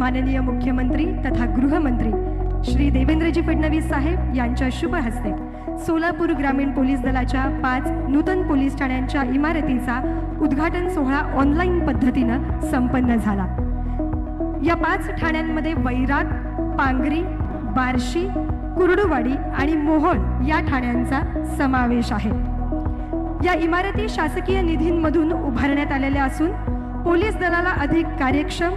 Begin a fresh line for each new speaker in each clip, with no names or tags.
माननीय मुख्यमंत्री तथा गृहमंत्री श्री देवेंद्रजी फडणवीस साहेब यांच्या शुभ हस्ते सोलापूर ग्रामीण पोलीस दलाच्या 5 नूतन पोलीस ठाण्यांच्या इमारतीचा उद्घाटन सोहळा ऑनलाईन पद्धतीने संपन्न झाला। या 5 ठाण्यांमध्ये वैराग, पांगरी, बार्शी, कुर्डुवाडी आणि मोहोळ या ठाण्यांचा समावेश आहे। या इमारती शासकीय निधींमधून उभारण्यात आलेल्या असून पोलीस दलाला अधिक कार्यक्षम,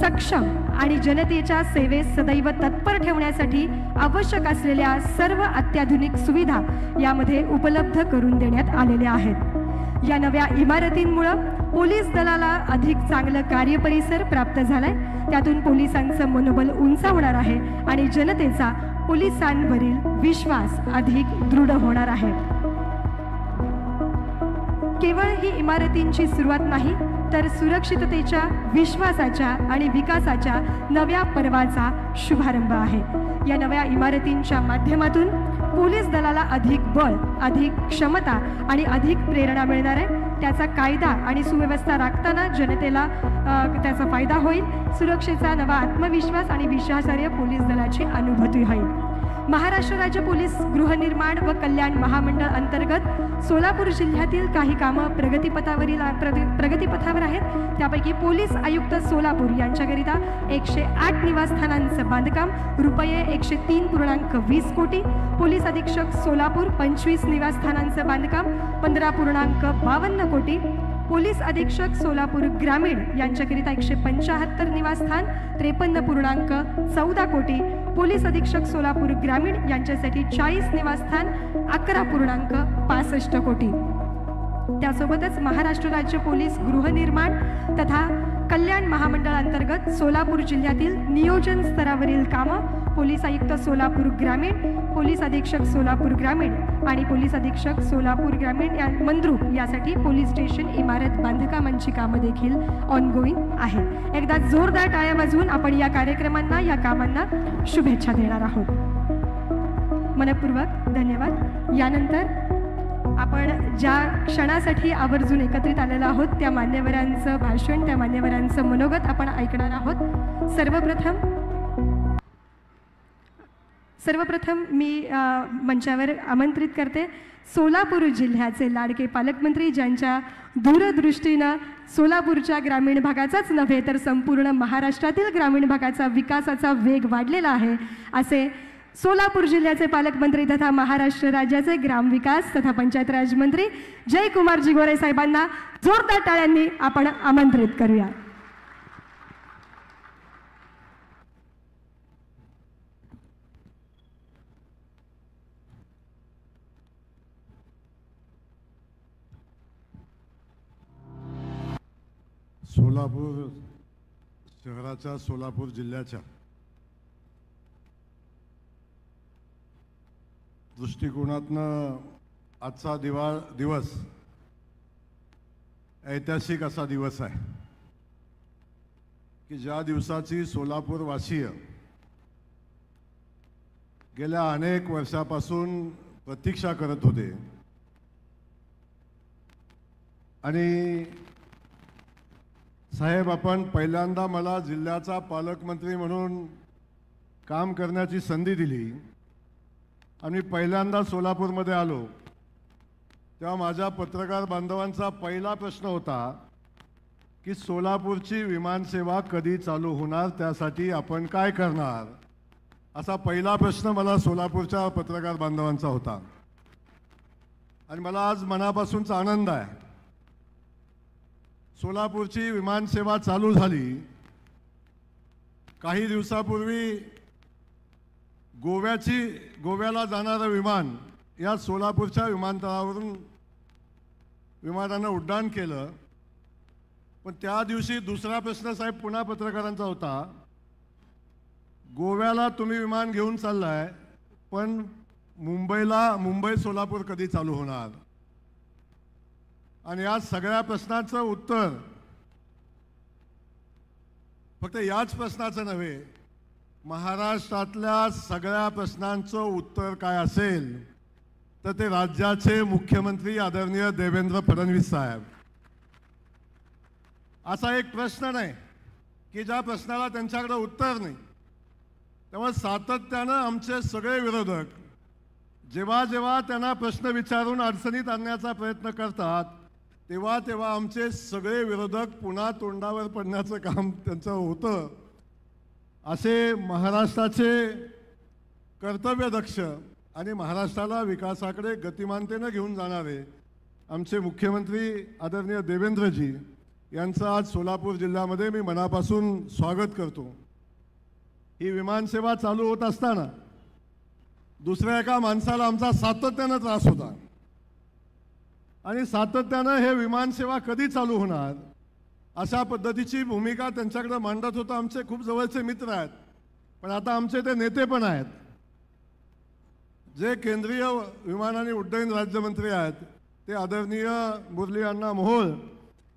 सक्षम आणि जनतेच्या सेवेत सदैव तत्पर ठेवण्यासाठी आवश्यक असलेल्या सर्व अत्याधुनिक सुविधा यामध्ये उपलब्ध करून देण्यात आलेल्या आहेत। या नव्या इमारतींमुळे पोलीस दलाला अधिक चांगलं कार्यपरिसर प्राप्त झालाय, त्यातून पोलिसांचं मनोबल उंचावणार आहे आणि जनतेचा पोलिसांवरील विश्वास अधिक दृढ होणार आहे। केवळ ही इमारतींची सुरुवात नाही तर सुरक्षिततेच्या, विश्वासाच्या आणि विकासाच्या नव्या पर्वाचा शुभारंभ आहे। या नव्या इमारतींच्या माध्यमातून पोलीस दलाला अधिक बळ, अधिक क्षमता आणि अधिक प्रेरणा मिळणार आहे। त्याचा कायदा आणि सुव्यवस्था राखताना जनतेला त्याचा फायदा होईल। सुरक्षेचा नवा आत्मविश्वास आणि विश्वासार्ह पोलीस दलाची अनुभूती होईल। महाराष्ट्र राज्य पोलीस गृहनिर्माण व कल्याण महामंडळ अंतर्गत सोलापूर जिल्ह्यातील काही कामं प्रगतीपथावर आहेत। त्यापैकी पोलीस आयुक्त सोलापूर यांच्याकरिता 108 निवासस्थानांचं बांधकाम रुपये 103.20 कोटी, पोलीस अधीक्षक सोलापूर 25 निवासस्थानांचं बांधकाम 15.52 कोटी, पोलीस अधीक्षक सोलापूर ग्रामीण यांच्याकरिता 175 निवासस्थान 53.14 कोटी, पोलीस अधीक्षक सोलापूर ग्रामीण यांच्यासाठी 40 निवासस्थान 11.65 कोटी। त्यासोबतच महाराष्ट्र राज्य पोलीस गृहनिर्माण तथा कल्याण महामंडळ अंतर्गत सोलापूर जिल्ह्यातील नियोजन स्तरावरील कामं पोलीस आयुक्त सोलापूर ग्रामीण, पोलीस अधीक्षक सोलापूर ग्रामीण आणि पोलीस अधीक्षक सोलापूर ग्रामीण मंद्रुप यासाठी पोलीस स्टेशन इमारत बांधकामांची कामं देखील ऑनगोईंग आहेत। एकदा जोरदार टाळ्या वाजवून आपण या कार्यक्रमांना, या कामांना शुभेच्छा देणार आहोत। मनपूर्वक धन्यवाद। यानंतर आपण ज्या क्षणासाठी आवर्जून एकत्रित आलेलो आहोत त्या मान्यवरांचं भाषण, त्या मान्यवरांचं मनोगत आपण ऐकणार आहोत। सर्वप्रथम मी मंचावर आमंत्रित करते सोलापूर जिल्ह्याचे लाडके पालकमंत्री, ज्यांच्या दूरदृष्टीनं सोलापूरच्या ग्रामीण भागाचाच नव्हे तर संपूर्ण महाराष्ट्रातील ग्रामीण भागाचा विकासाचा वेग वाढलेला आहे, असे सोलापूर जिल्ह्याचे पालकमंत्री तथा महाराष्ट्र राज्याचे ग्रामविकास तथा पंचायत राज मंत्री जयकुमारजी गोरे साहेबांना जोरदार टाळ्यांनी आपण आमंत्रित करूया।
सोलापूर शहराच्या, सोलापूर जिल्ह्याच्या दृष्टिकोनातनं आजचा दिवस ऐतिहासिक असा दिवस आहे की ज्या दिवसाची सोलापूरवासीय गेल्या अनेक वर्षापासून प्रतीक्षा करत होते आणि साहेब, आपण पहिल्यांदा मला जिल्ह्याचा पालकमंत्री म्हणून काम करण्याची संधी दिली आणि पहिल्यांदा सोलापूरमध्ये आलो तेव्हा माझ्या पत्रकार बांधवांचा पहिला प्रश्न होता की सोलापूरची विमानसेवा कधी चालू होणार, त्यासाठी आपण काय करणार, असा पहिला प्रश्न मला सोलापूरच्या पत्रकार बांधवांचा होता। आणि मला आज मनापासूनचा आनंद आहे, सोलापूरची विमानसेवा चालू झाली। काही दिवसापूर्वी गोव्याला जाणारं विमान या सोलापूरच्या विमानतळावरून विमानानं उड्डाण केलं, पण त्या दिवशी दुसरा प्रश्न साहेब पुन्हा पत्रकारांचा होता, गोव्याला तुम्ही विमान घेऊन चाललाय पण मुंबई सोलापूर कधी चालू होणार। आणि या सगळ्या प्रश्नाचं उत्तर, फक्त याच प्रश्नाचं नव्हे, महाराष्ट्रातल्या सगळ्या प्रश्नांचं उत्तर काय असेल तर ते राज्याचे मुख्यमंत्री आदरणीय देवेंद्र फडणवीस साहेब। असा एक प्रश्न नाही की ज्या प्रश्नाला त्यांच्याकडे उत्तर नाही. त्यामुळे सातत्यानं आमचे सगळे विरोधक जेव्हा जेव्हा त्यांना प्रश्न विचारून अडचणीत आणण्याचा प्रयत्न करतात तेव्हा तेव्हा आमचे सगळे विरोधक पुन्हा तोंडावर पडण्याचं काम त्यांचं होतं. असे महाराष्ट्राचे कर्तव्यदक्ष आणि महाराष्ट्राला विकासाकडे गतिमानतेनं घेऊन जाणारे आमचे मुख्यमंत्री आदरणीय देवेंद्रजी यांचं आज सोलापूर जिल्ह्यामध्ये मी मनापासून स्वागत करतो. ही विमानसेवा चालू होत असताना दुसऱ्या एका माणसाला आमचा सातत्यानं त्रास होता आणि सातत्यानं हे विमानसेवा कधी चालू होणार अशा पद्धतीची भूमिका त्यांच्याकडे मांडत होता. आमचे खूप जवळचे मित्र आहेत, पण आता आमचे ते नेते पण आहेत. जे केंद्रीय विमान आणि उड्डयन राज्यमंत्री आहेत ते आदरणीय मुरली अण्णा मोहोळ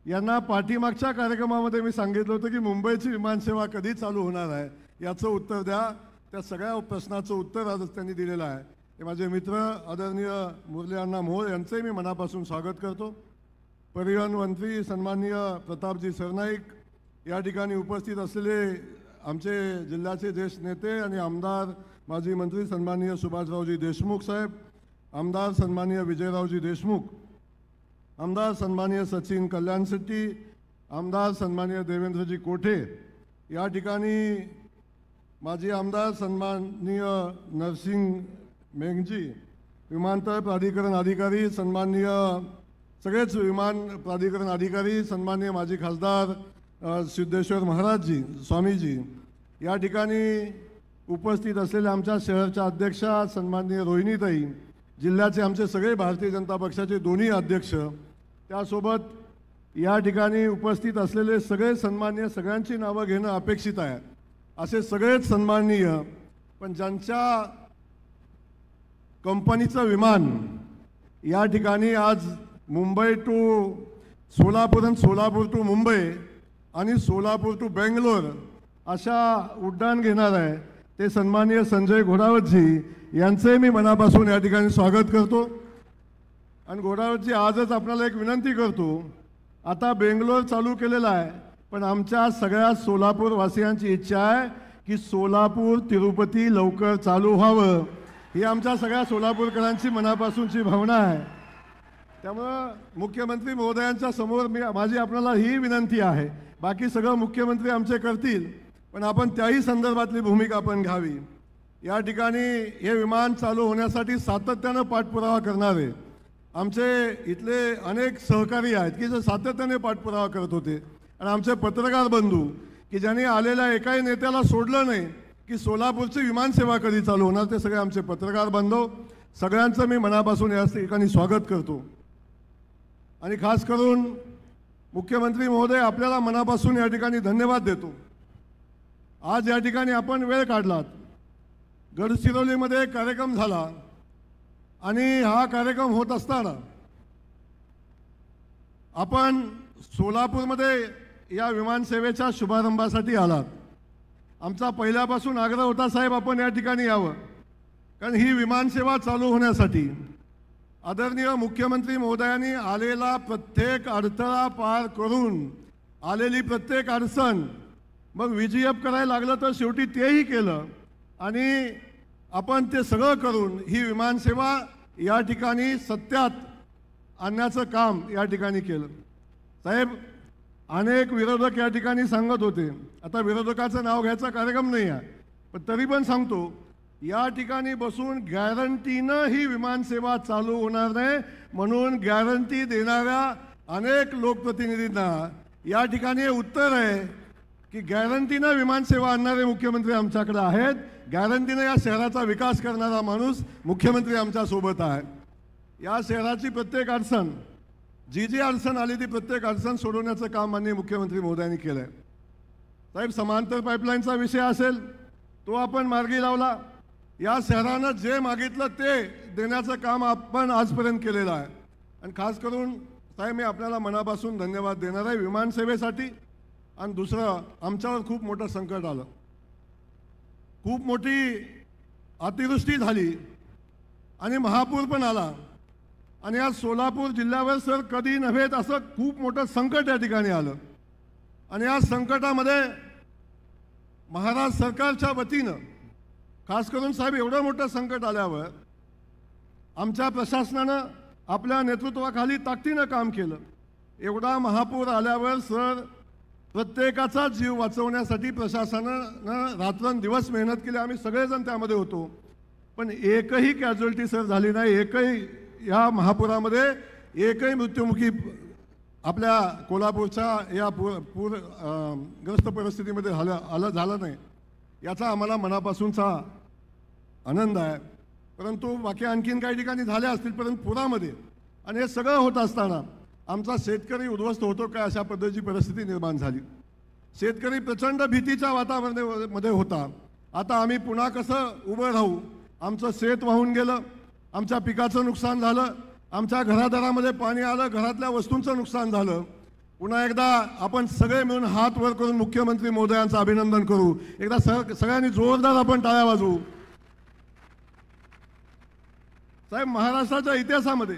यांना पाठीमागच्या कार्यक्रमामध्ये मी सांगितलं होतं की मुंबईची विमानसेवा कधी चालू होणार आहे याचं उत्तर द्या. त्या सगळ्या प्रश्नाचं उत्तर आजच त्यांनी दिलेलं आहे. ते माझे मित्र आदरणीय मुरली अण्णा मोहोळ यांचंही मी मनापासून स्वागत करतो. परिवहन मंत्री सन्माननीय प्रतापजी सरनाईक, या ठिकाणी उपस्थित असलेले आमचे जिल्ह्याचे ज्येष्ठ नेते आणि आमदार माजी मंत्री सन्माननीय सुभाषरावजी देशमुख साहेब, आमदार सन्माननीय विजयरावजी देशमुख, आमदार सन्माननीय सचिन कल्याण शेट्टी, आमदार सन्माननीय देवेंद्रजी कोठे, या ठिकाणी माजी आमदार सन्माननीय नरसिंग मेघजी, विमानतळ प्राधिकरण अधिकारी सन्माननीय सगळेच विमान प्राधिकरण अधिकारी, सन्माननीय माजी खासदार सिद्धेश्वर महाराजजी स्वामीजी, या ठिकाणी उपस्थित असलेल्या आमच्या शहरच्या अध्यक्षा सन्माननीय रोहिणीताई, जिल्ह्याचे आमचे सगळे भारतीय जनता पक्षाचे दोन्ही अध्यक्ष, त्यासोबत या ठिकाणी उपस्थित असलेले सगळे सन्माननीय, सगळ्यांची नावं घेणं अपेक्षित आहे असे सगळेच सन्माननीय, पण ज्यांच्या कंपनीचं विमान या ठिकाणी आज मुंबई टू सोलापूर आणि सोलापूर टू मुंबई आणि सोलापूर टू बेंगलोर अशा उड्डाण घेणार आहे ते सन्माननीय संजय घोडावतजी यांचे मी मनापासून या ठिकाणी स्वागत करतो. आणि घोडावतजी आजच आपल्याला एक विनंती करतो, आता बेंगलोर चालू केलेला आहे, पण आमच्या सगळ्या सोलापूर वासियांची इच्छा आहे की सोलापूर तिरुपती लवकर चालू व्हावं, ही आमच्या सगळ्या सोलापूरकरांची मनापासूनची भावना आहे. त्यामुळं मुख्यमंत्री महोदयांच्या समोर माझी आपल्याला ही विनंती आहे, बाकी सगळं मुख्यमंत्री आमचे करतील, पण आपण त्याही संदर्भातली भूमिका आपण घ्यावी. या ठिकाणी हे विमान चालू होण्यासाठी सातत्यानं पाठपुरावा करणारे आमचे इथले अनेक सहकारी आहेत की जे सातत्याने पाठपुरावा करत होते, आणि आमचे पत्रकार बंधू की ज्यांनी आलेल्या एकाही नेत्याला सोडलं नाही की सोलापूरची विमानसेवा कधी चालू होणार, ते सगळे आमचे पत्रकार बांधव, सगळ्यांचं मी मनापासून या ठिकाणी स्वागत करतो. आणि खास करून मुख्यमंत्री महोदय आपल्याला मनापासून या ठिकाणी धन्यवाद देतो. आज या ठिकाणी आपण वेळ काढलात. गडचिरोलीमध्ये एक कार्यक्रम झाला आणि हा कार्यक्रम होत असताना आपण सोलापूरमध्ये या विमानसेवेच्या शुभारंभासाठी आलात. आमचा पहिल्यापासून आग्रह होता, साहेब आपण या ठिकाणी यावं, कारण ही विमानसेवा चालू होण्यासाठी आदरणीय मुख्यमंत्री महोदयांनी आलेला प्रत्येक अडथळा पार करून आलेली प्रत्येक अडचण मग VGF करायला लागलं तर शेवटी तेही केलं आणि आपण ते सगळं करून ही विमानसेवा या ठिकाणी सत्यात आणण्याचं काम या ठिकाणी केलं. साहेब अनेक विरोधक या ठिकाणी सांगत होते, आता विरोधकाचं नाव घ्यायचा कार्यक्रम नाही आहे, पण तरी पण सांगतो, या ठिकाणी बसून गॅरंटीनं ही विमानसेवा चालू होणार नाही म्हणून गॅरंटी देणाऱ्या अनेक लोकप्रतिनिधींना या ठिकाणी उत्तर आहे की गॅरंटीनं विमानसेवा आणणारे मुख्यमंत्री आमच्याकडे आहेत, गॅरंटीनं या शहराचा विकास करणारा माणूस मुख्यमंत्री आमच्यासोबत आहे. या शहराची प्रत्येक अडचण, जी जी अडचण आली ती प्रत्येक अडचण सोडवण्याचं काम माननीय मुख्यमंत्री महोदयांनी केलं आहे. साहेब समांतर पाईपलाईनचा विषय असेल तो आपण मार्गी लावला. या शहरानं जे मागितलं ते देण्याचं काम आपण आजपर्यंत केलेलं आहे. आणि खास करून साहेब मी आपल्याला मनापासून धन्यवाद देणार आहे विमानसेवेसाठी. आणि दुसरं, आमच्यावर खूप मोठं संकट आलं, खूप मोठी अतिवृष्टी झाली आणि महापूर पण आला आणि आज सोलापूर जिल्ह्यावर सर कधी नव्हे असं खूप मोठं संकट या ठिकाणी आलं. आणि या संकटामध्ये महाराष्ट्र सरकारच्या वतीनं खास करून साहेब एवढं मोठं संकट आल्यावर आमच्या प्रशासनानं आपल्या नेतृत्वाखाली ताकदीनं काम केलं. एवढा महापूर आल्यावर सर प्रत्येकाचा जीव वाचवण्यासाठी प्रशासनानं रात्रंदिवस मेहनत केली. आम्ही सगळेजण त्यामध्ये होतो. पण एकही कॅज्युअल्टी सर झाली नाही. एकही या महापुरामध्ये एकही मृत्युमुखी आपल्या कोल्हापूरच्या या पूरग्रस्त परिस्थितीमध्ये झालं नाही. याचा आम्हाला मनापासूनचा आनंद आहे. परंतु बाकी आणखीन काही ठिकाणी झाल्या असतील. परंतु पुरामध्ये आणि हे सगळं होत असताना आमचा शेतकरी उद्ध्वस्त होतो काय अशा पद्धतीची परिस्थिती निर्माण झाली. शेतकरी प्रचंड भीतीच्या वातावरणामध्ये होता. आता आम्ही पुन्हा कसं उभं राहू. आमचं शेत वाहून गेलं, आमच्या पिकाचं नुकसान झालं, आमच्या घरादारामध्ये पाणी आलं, घरातल्या वस्तूंचं नुकसान झालं. पुन्हा एकदा आपण सगळे मिळून हात वर करून मुख्यमंत्री महोदयांचं अभिनंदन करू. एकदा सगळ्यांनी जोरदार आपण टाळ्या वाजवू. साहेब महाराष्ट्राच्या इतिहासामध्ये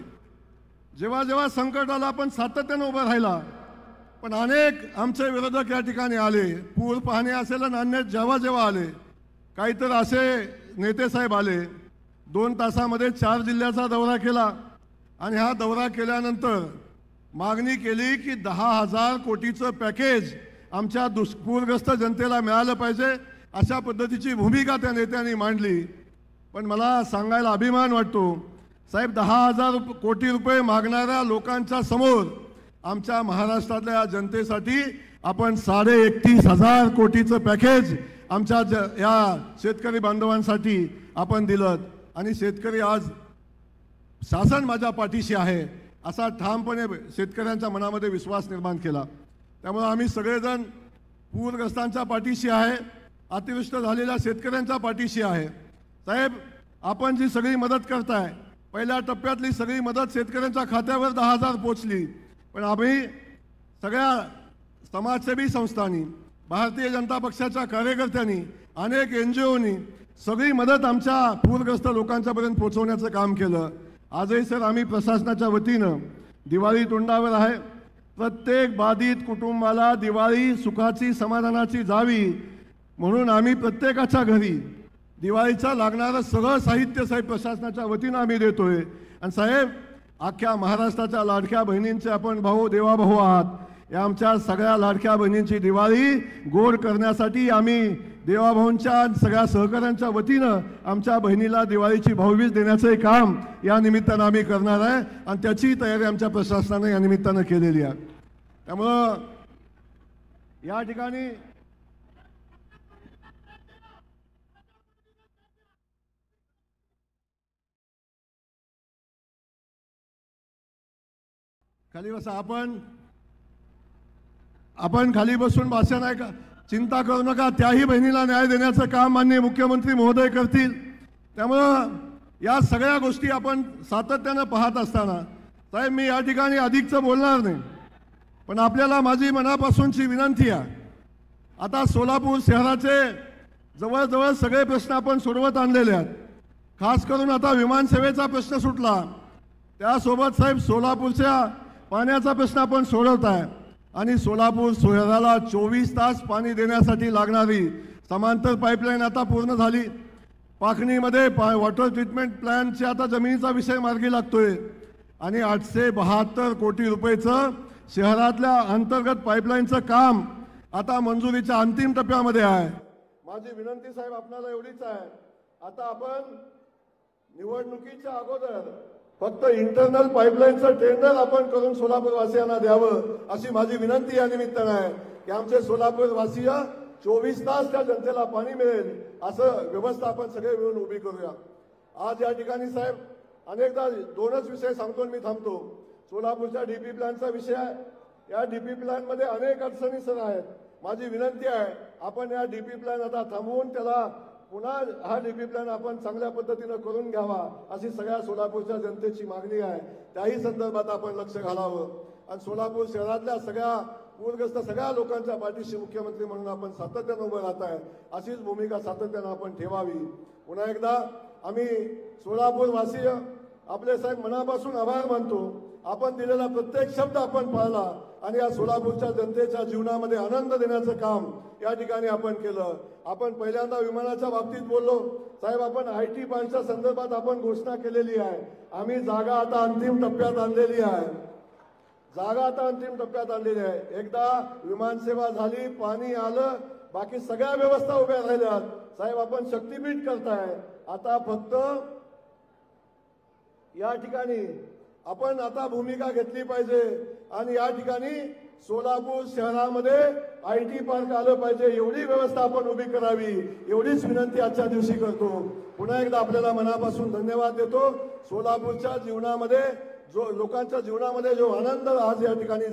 जेव्हा जेव्हा संकट आलं आपण सातत्यानं उभं राहिला. पण अनेक आमचे विरोधक या ठिकाणी आले. पूर पाहणे असेल आणि अन्य जेव्हा जेव्हा आले काहीतर असे नेते साहेब आले. 2 तासामध्ये 4 जिल्ह्याचा दौरा केला आणि हा दौरा केल्यानंतर मागणी केली की 10,000 कोटीचं पॅकेज आमच्या पूरग्रस्त जनतेला मिळालं पाहिजे. अशा पद्धतीची भूमिका त्या नेत्यांनी मांडली. पण मला सांगायला अभिमान वाटतो साहेब 10,000 कोटी रुपये मागणाऱ्या लोकांच्या समोर आमच्या महाराष्ट्रातल्या जनतेसाठी आपण 31,500 कोटीचं पॅकेज आमच्या या शेतकरी बांधवांसाठी आपण दिलं. आणि शेतकरी आज शासन माझ्या पाठीशी आहे असा ठामपणे शेतकऱ्यांच्या मनामध्ये विश्वास निर्माण केला. त्यामुळे आम्ही सगळेजण पूरग्रस्तांच्या पाठीशी आहे, अतिवृष्टी झालेल्या शेतकऱ्यांच्या पाठीशी आहे. साहेब आपण जी सगळी मदत करताय पहिल्या टप्प्यातली सगळी मदत शेतकऱ्यांच्या खात्यावर 10,000 पोचली. पण आम्ही सगळ्या समाजसेवी संस्थांनी, भारतीय जनता पक्षाच्या कार्यकर्त्यांनी, अनेक NGOनी सगळी मदत आमच्या पूरग्रस्त लोकांच्यापर्यंत पोहोचवण्याचं काम केलं. आजही सर आम्ही प्रशासनाच्या वतीनं दिवाळी तोंडावर आहे. प्रत्येक बाधित कुटुंबाला दिवाळी सुखाची समाधानाची जावी म्हणून आम्ही प्रत्येकाच्या घरी दिवाळीचा लागणारं सगळं साहित्य साहेब प्रशासनाच्या वतीनं आम्ही देतोय. आणि साहेब अख्ख्या महाराष्ट्राच्या लाडक्या बहिणींचे आपण भाऊ देवाभाऊ आहात. या आमच्या सगळ्या लाडक्या बहिणींची दिवाळी गोड करण्यासाठी आम्ही देवाभाऊंच्या सगळ्या सहकाऱ्यांच्या वतीनं आमच्या बहिणीला दिवाळीची भाऊबीज देण्याचं काम या निमित्तानं आम्ही करणार आहे. आणि त्याची तयारी आमच्या प्रशासनानं या निमित्तानं केलेली आहे. त्यामुळं या ठिकाणी खाली बसा. आपण खाली बसून भाषण आहे का चिंता करू नका. त्याही बहिणीला न्याय देण्याचं काम माननीय मुख्यमंत्री महोदय करतील. त्यामुळं या सगळ्या गोष्टी आपण सातत्यानं पाहत असताना साहेब मी या ठिकाणी अधिकचं बोलणार नाही. पण आपल्याला माझी मनापासूनची विनंती आहे. आता सोलापूर शहराचे जवळजवळ सगळे प्रश्न आपण सोडवत आणलेले आहेत. खास करून आता विमानसेवेचा प्रश्न सुटला. त्यासोबत साहेब सोलापूरच्या पाण्याचा प्रश्न आपण सोडवत आहे. आणि सोलापूर शहराला 24 तास पाणी देण्यासाठी लागणारी समांतर पाईपलाईन आता पूर्ण झाली. पाखणीमध्ये वॉटर ट्रीटमेंट प्लॅनचे आता जमिनीचा विषय मार्गी लागतोय. आणि 872 कोटी रुपयेचं शहरातल्या अंतर्गत पाईपलाईनचं काम आता मंजुरीच्या अंतिम टप्प्यामध्ये आहे. माझी विनंती साहेब आपल्याला एवढीच आहे. आता आपण निवडणुकीच्या अगोदर फक्त इंटरनल पाईपलाईनचं टेंडर आपण करून सोलापूर वासियांना द्यावं अशी माझी विनंती या निमित्तानं आहे की आमचे सोलापूर वासीय 24 तास त्या जनतेला पाणी मिळेल असं व्यवस्था आपण सगळे मिळून उभी करूया. आज या ठिकाणी साहेब अनेकदा 2च विषय सांगतो मी थांबतो. सोलापूरच्या DP प्लॅनचा विषय आहे. या DP प्लॅनमध्ये अनेक अडचणी सर आहेत. माझी विनंती आहे आपण या DP प्लॅन आता थांबवून त्याला पुन्हा हा DP प्लॅन आपण चांगल्या पद्धतीनं करून घ्यावा अशी सगळ्या सोलापूरच्या जनतेची मागणी आहे. त्याही संदर्भात आपण लक्ष घालावं. आणि सोलापूर शहरातल्या सगळ्या पूरग्रस्त सगळ्या लोकांच्या पाठीशी मुख्यमंत्री म्हणून आपण सातत्यानं उभं राहत आहे. अशीच भूमिका सातत्यानं आपण ठेवावी. पुन्हा एकदा आम्ही सोलापूर वासीय आपले साहेब मनापासून आभार मानतो. आपण दिलेला प्रत्येक शब्द आपण पाळला. आणि या सोलापूरच्या जनतेच्या जीवनामध्ये आनंद देण्याचं काम या ठिकाणी आपण केलं. आपण पहिल्यांदा विमानाच्या बाबतीत बोललो. साहेब, आपण IT पार्कच्या संदर्भात आपण घोषणा केलेली आहे. आम्ही जागा आता अंतिम टप्प्यात आणलेली आहे. एकदा विमानसेवा झाली, पाणी आलं, बाकी सगळ्या व्यवस्था उभ्या राहिल्यात. साहेब, आपण शक्तीपीठ करताय. आता फक्त या ठिकाणी आपण आता भूमिका घेतली पाहिजे आणि या ठिकाणी सोलापूर शहरामध्ये IT पार्क आलं पाहिजे, एवढी व्यवस्था आपण उभी करावी, एवढीच विनंती आजच्या दिवशी करतो. पुन्हा एकदा आपल्याला मनापासून धन्यवाद देतो. सोलापूरच्या जीवनामध्ये लोकांच्या जीवनामध्ये जो आनंद आज या ठिकाणी